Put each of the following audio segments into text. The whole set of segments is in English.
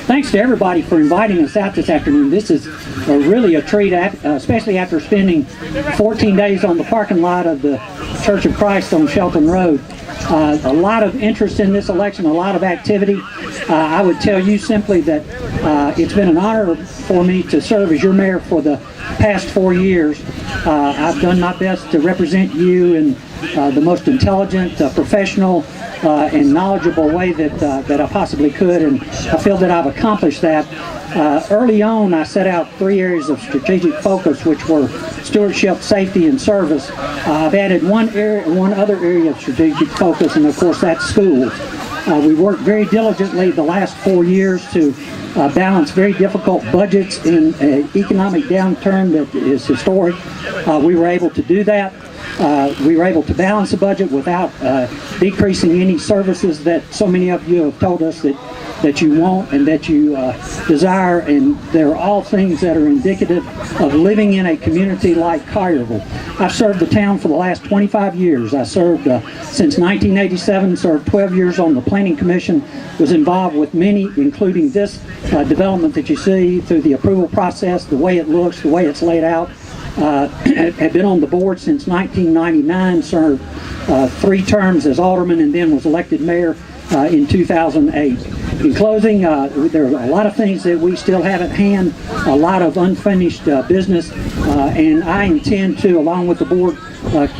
thanks to everybody for inviting us out this afternoon. This is really a treat, especially after spending 14 days on the parking lot of the Church of Christ on Shelton Road. A lot of interest in this election, a lot of activity. I would tell you simply that it's been an honor for me to serve as your mayor for the past 4 years. I've done my best to represent you in the most intelligent, professional, and knowledgeable way that I possibly could, and I feel that I've accomplished that. Early on, I set out 3 areas of strategic focus, which were stewardship, safety, and service. I've added one other area of strategic focus, and of course that's schools. We worked very diligently the last 4 years to balance very difficult budgets in an economic downturn that is historic. We were able to do that. We were able to balance the budget without decreasing any services that so many of you have told us that you want and that you desire, and they're all things that are indicative of living in a community like Collierville. I've served the town for the last 25 years. I served since 1987, served 12 years on the Planning Commission, was involved with many, including this development that you see, through the approval process, the way it looks, the way it's laid out. Had been on the board since 1999, served 3 terms as alderman, and then was elected mayor in 2008. In closing, there are a lot of things that we still have at hand, a lot of unfinished business, and I intend to, along with the board,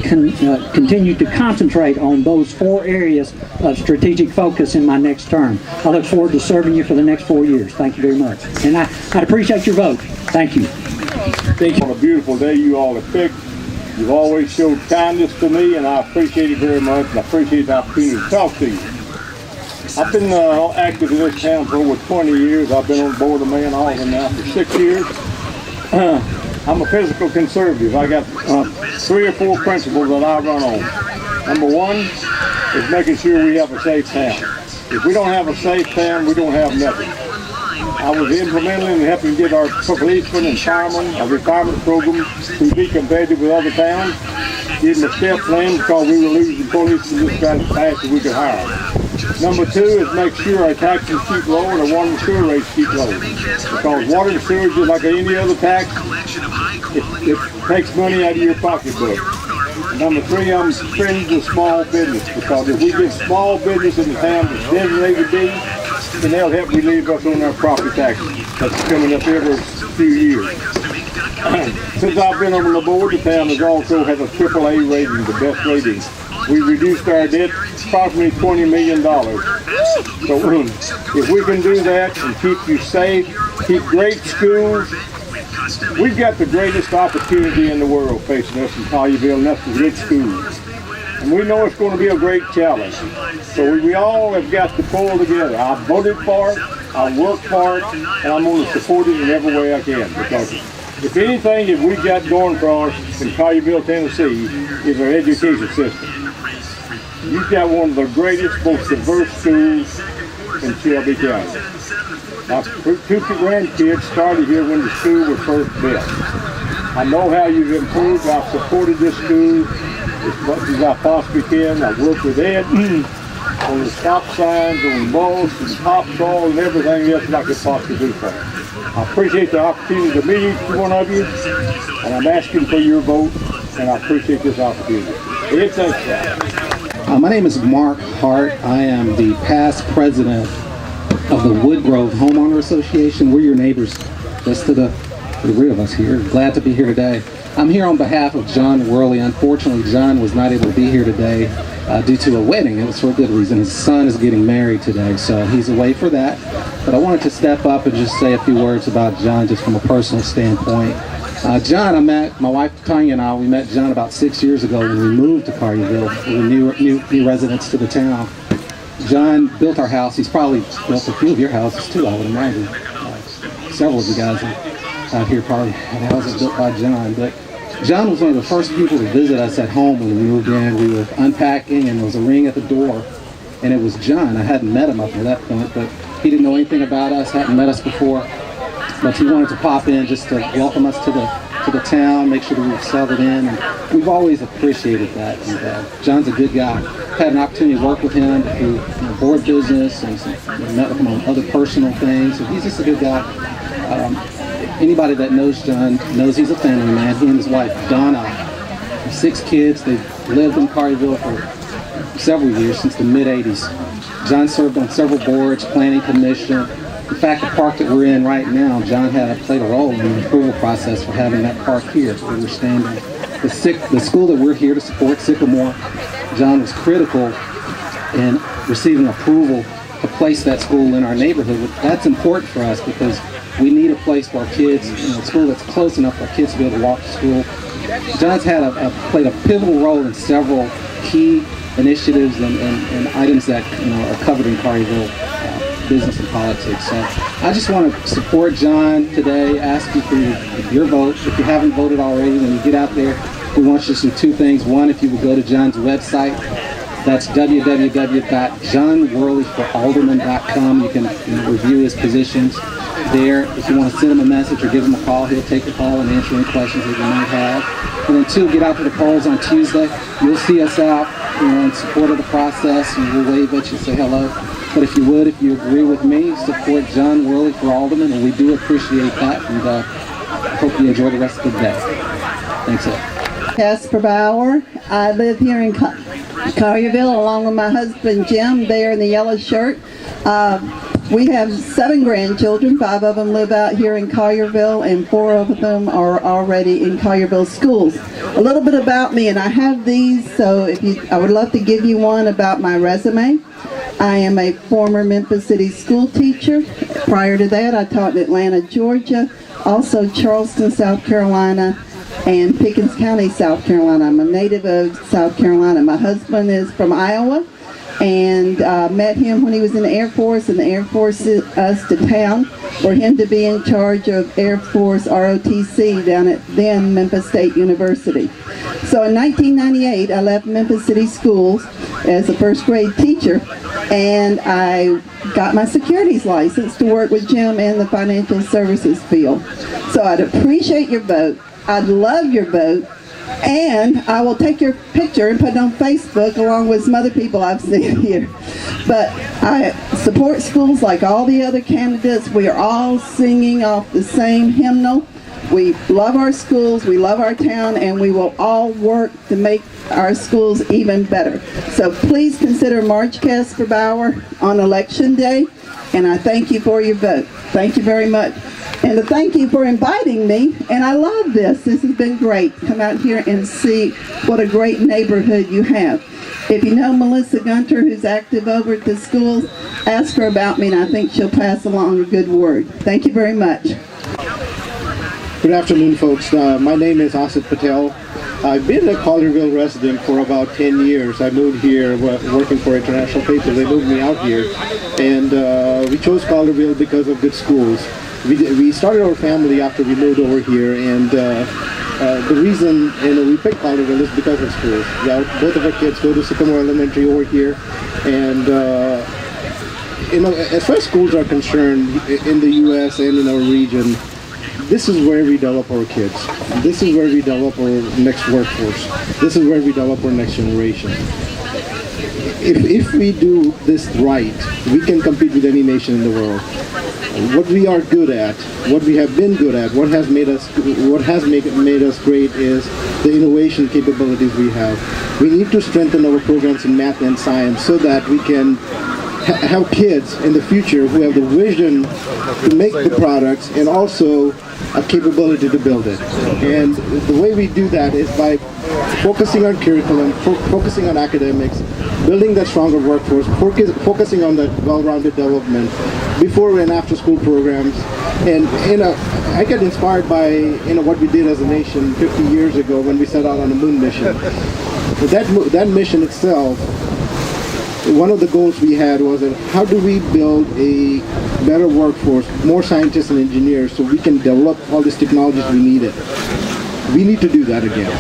continue to concentrate on those 4 areas of strategic focus in my next term. I look forward to serving you for the next 4 years. Thank you very much. And I'd appreciate your vote. Thank you. Thank you. On a beautiful day you all have picked. You've always showed kindness to me, and I appreciate it very much, and I appreciate the opportunity to talk to you. I've been active in this town for over 20 years. I've been on the board of Mayor and Alderman now for 6 years. I'm a physical conservative. I got 3 or 4 principles that I run on. Number 1 is making sure we have a safe town. If we don't have a safe town, we don't have nothing. I was implementing and helping get our policemen and firemen, a retirement program, to be competitive with other towns. Give them a step plan because we were losing policemen this kind of fast as we could hire. Number 2 is make sure our taxes keep low and our water and sewer rates keep low. Because water and sewer, just like any other tax, it takes money out of your pocketbook. Number 3, I'm friends with small business, because if we get small business in the town that's designated business, then they'll help relieve us on our property taxes. That's coming up every few years. Since I've been on the board, the town has also had a AAA rating, the best rating. We reduced our debt approximately $20 million. So if we can do that and keep you safe, keep great schools, we've got the greatest opportunity in the world facing us in Collierville, and that's the good schools. And we know it's going to be a great challenge. So we all have got to pull together. I voted for it, I worked for it, and I'm going to support it in every way I can. Because if anything that we got going for us in Collierville, Tennessee, is our education system. You've got one of the greatest, most diverse schools in Shelby County. My 2 grandkids started here when the school was first built. I know how you've improved. I've supported this school as much as I possibly can. I've worked with Ed on the stop signs, on mulch and topsoil and everything else that I could possibly do for them. I appreciate the opportunity to meet each one of you, and I'm asking for your vote, and I appreciate this opportunity. Ed, thanks. My name is Mark Hart. I am the past president of the Woodgrove Homeowner Association. We're your neighbors, just to the 3 of us here. Glad to be here today. I'm here on behalf of John Worley. Unfortunately, John was not able to be here today due to a wedding. It was for a good reason. His son is getting married today, so he's away for that. But I wanted to step up and just say a few words about John, just from a personal standpoint. John, I met, my wife Tanya and I, we met John about 6 years ago when we moved to Collierville. We were new residents to the town. John built our house. He's probably built a few of your houses too, I would imagine. Several of you guys out here probably had houses built by John. But John was one of the first people to visit us at home when we moved in. We were unpacking and there was a ring at the door. And it was John. I hadn't met him up to that point, but he didn't know anything about us, hadn't met us before. But he wanted to pop in just to welcome us to the to the town, make sure that we've settled in, and we've always appreciated that. And John's a good guy. Had an opportunity to work with him through board business and met with him on other personal things. So he's just a good guy. Anybody that knows John knows he's a family man. He and his wife, Donna, have 6 kids. They've lived in Collierville for several years, since the mid-'80s. John served on several boards, planning commission. In fact, the park that we're in right now, John played a role in the approval process for having that park here where we're standing. The school that we're here to support, Sycamore, John was critical in receiving approval to place that school in our neighborhood. That's important for us because we need a place for our kids, a school that's close enough for our kids to be able to walk to school. John's played a pivotal role in several key initiatives and items that are covered in Collierville business and politics. So I just want to support John today, ask you for your vote. If you haven't voted already, when you get out there, we want you to do 2 things. One, if you would go to John's website, that's www.johnworleyforalderman.com. You can review his positions there. If you want to send him a message or give him a call, he'll take the call and answer any questions that you might have. And then 2, get out to the polls on Tuesday. You'll see us out, in support of the process, and we'll wave at you and say hello. But if you agree with me, support John Worley for Alderman, and we do appreciate that. And I hope you enjoy the rest of the day. Thanks, Ed. Casper Bauer. I live here in Collierville along with my husband Jim there in the yellow shirt. We have 7 grandchildren. 5 of them live out here in Collierville and 4 of them are already in Collierville schools. A little bit about me, and I have these, so I would love to give you one about my resume. I am a former Memphis City school teacher. Prior to that, I taught in Atlanta, Georgia, also Charleston, South Carolina, and Pickens County, South Carolina. I'm a native of South Carolina. My husband is from Iowa, and met him when he was in the Air Force, and the Air Force sent us to town for him to be in charge of Air Force ROTC down at then Memphis State University. So in 1998, I left Memphis City Schools as a 1st grade teacher, and I got my securities license to work with Jim in the financial services field. So I'd appreciate your vote. I'd love your vote. And I will take your picture and put it on Facebook along with some other people I've seen here. But I support schools like all the other candidates. We are all singing off the same hymnal. We love our schools, we love our town, and we will all work to make our schools even better. So please consider March Casper Bauer on Election Day, and I thank you for your vote. Thank you very much. And to thank you for inviting me, and I love this. This has been great. Come out here and see what a great neighborhood you have. If you know Melissa Gunter, who's active over at the schools, ask her about me, and I think she'll pass along a good word. Thank you very much. Good afternoon, folks. My name is ASIT PATEL. I've been a Collierville resident for about 10 years. I moved here working for International PATEL. They moved me out here, and we chose Collierville because of good schools. We started our family after we moved over here, and the reason we picked Collierville is because of schools. Yeah, both of our kids go to Sycamore Elementary over here, and as far as schools are concerned in the U.S. and in our region, this is where we develop our kids. This is where we develop our next workforce. This is where we develop our next generation. If we do this right, we can compete with any nation in the world. What we are good at, what we have been good at, what has made us great is the innovation capabilities we have. We need to strengthen our programs in math and science so that we can have kids in the future who have the vision to make the products and also a capability to build it. And the way we do that is by focusing on curriculum, focusing on academics, building that stronger workforce, focusing on that well-rounded development before and after school programs. And I get inspired by what we did as a nation 50 years ago when we set out on a moon mission. That mission itself, one of the goals we had was that how do we build a better workforce, more scientists and engineers, so we can develop all these technologies we needed. We need to do that again.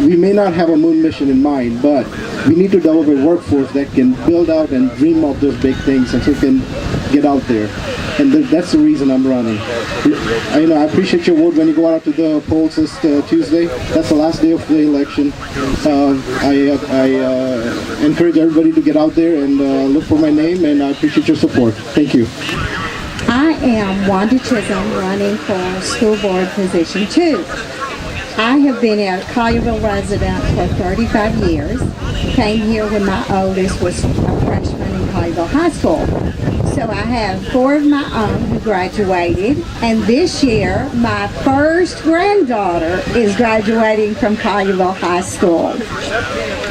We may not have a moon mission in mind, but we need to develop a workforce that can build out and dream of those big things, and so we can get out there. And that's the reason I'm running. I appreciate your vote when you go out to the polls this Tuesday. That's the last day of the election. I encourage everybody to get out there and look for my name, and I appreciate your support. Thank you. I am Wanda Chisholm, running for school board position 2. I have been a Collierville resident for 35 years. Came here when my oldest was a freshman in Collierville High School. So I have 4 of my own who graduated, and this year my first granddaughter is graduating from Collierville High School.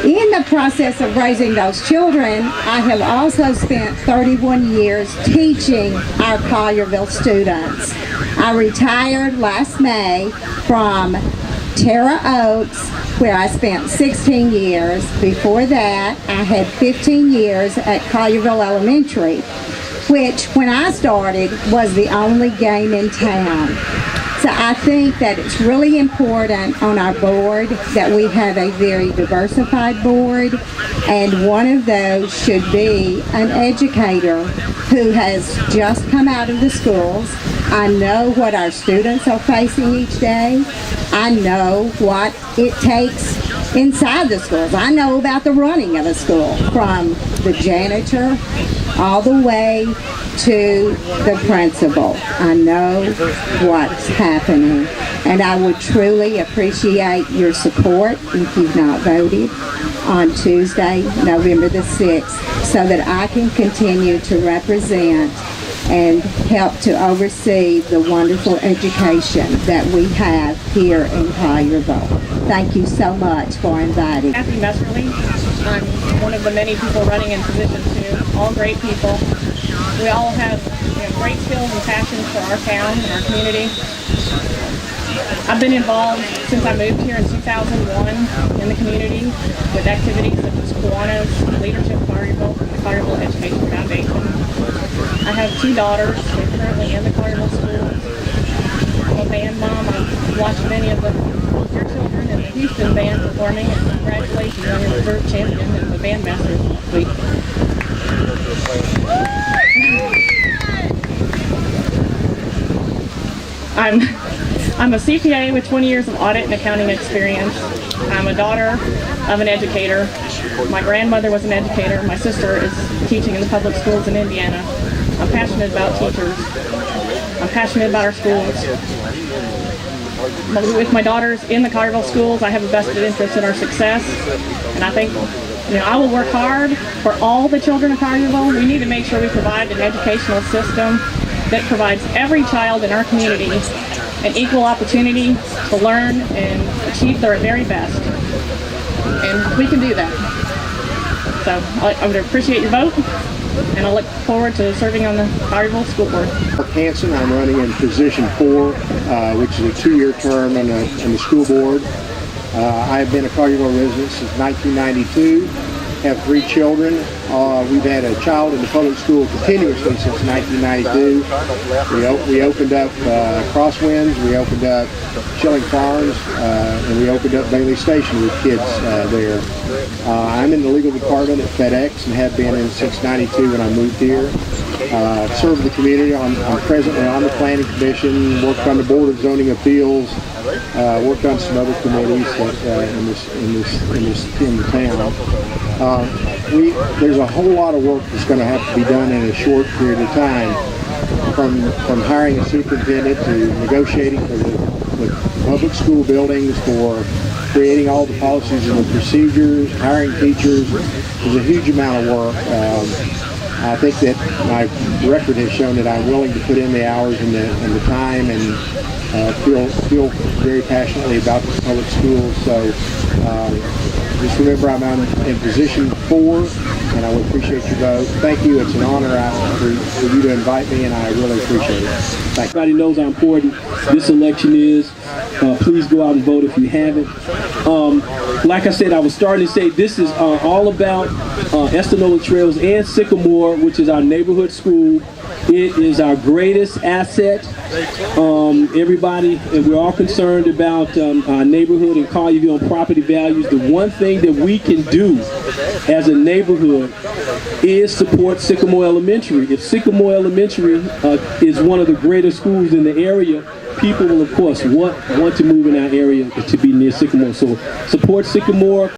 In the process of raising those children, I have also spent 31 years teaching our Collierville students. I retired last May from Terra Oaks, where I spent 16 years. Before that, I had 15 years at Collierville Elementary, which, when I started, was the only game in town. So I think that it's really important on our board that we have a very diversified board, and one of those should be an educator who has just come out of the schools. I know what our students are facing each day. I know what it takes inside the schools. I know about the running of a school, from the janitor all the way to the principal. I know what's happening, and I would truly appreciate your support if you've not voted on Tuesday, November the 6th, so that I can continue to represent and help to oversee the wonderful education that we have here in Collierville. Thank you so much for inviting. CATHY MESSERLY. I'm one of the many people running in position 2. All great people. We all have great skills and passions for our town and our community. I've been involved since I moved here in 2001 in the community with activities such as Kiwanis, Leadership Collierville, the Collierville Education Foundation. I have 2 daughters. They're currently in the Collierville schools. I'm a band mom. I've watched many of your children in the Houston band performing, and congratulations on your reserve champion and the bandmaster this week. I'm a CPA with 20 years of audit and accounting experience. I'm a daughter of an educator. My grandmother was an educator. My sister is teaching in the public schools in Indiana. I'm passionate about teachers. I'm passionate about our schools. With my daughters in the Collierville schools, I have a vested interest in our success, and I think I will work hard for all the children of Collierville. We need to make sure we provide an educational system that provides every child in our community an equal opportunity to learn and achieve their very best. And we can do that. So I would appreciate your vote, and I look forward to serving on the Collierville School Board. HANSEN. I'm running in position 4, which is a 2-year term in the school board. I've been a Collierville resident since 1992. Have 3 children. We've had a child in the public school continuously since 1992. We opened up Crosswinds, we opened up Schilling Farms, and we opened up Bailey Station with kids there. I'm in the legal department at FedEx and have been since 92 when I moved here. Served the community. I'm presently on the Planning Commission, worked on the Board of Zoning Appeals, worked on some other committees in the town. There's a whole lot of work that's going to have to be done in a short period of time, from hiring a superintendent to negotiating for the public school buildings, for creating all the policies and the procedures, hiring teachers. There's a huge amount of work. I think that my record has shown that I'm willing to put in the hours and the time, and feel very passionately about the public schools. So just remember, I'm in position 4, and I would appreciate your vote. Thank you. It's an honor for you to invite me, and I really appreciate it. Thank you. Everybody knows how important this election is. Please go out and vote if you haven't. Like I said, I was starting to say this is all about Estanola Trails and Sycamore, which is our neighborhood school. It is our greatest asset. Everybody, and we're all concerned about our neighborhood and Collierville and property values. The one thing that we can do as a neighborhood is support Sycamore Elementary. If Sycamore Elementary is one of the greatest schools in the area, people will, of course, want to move in our area to be near Sycamore. So support Sycamore.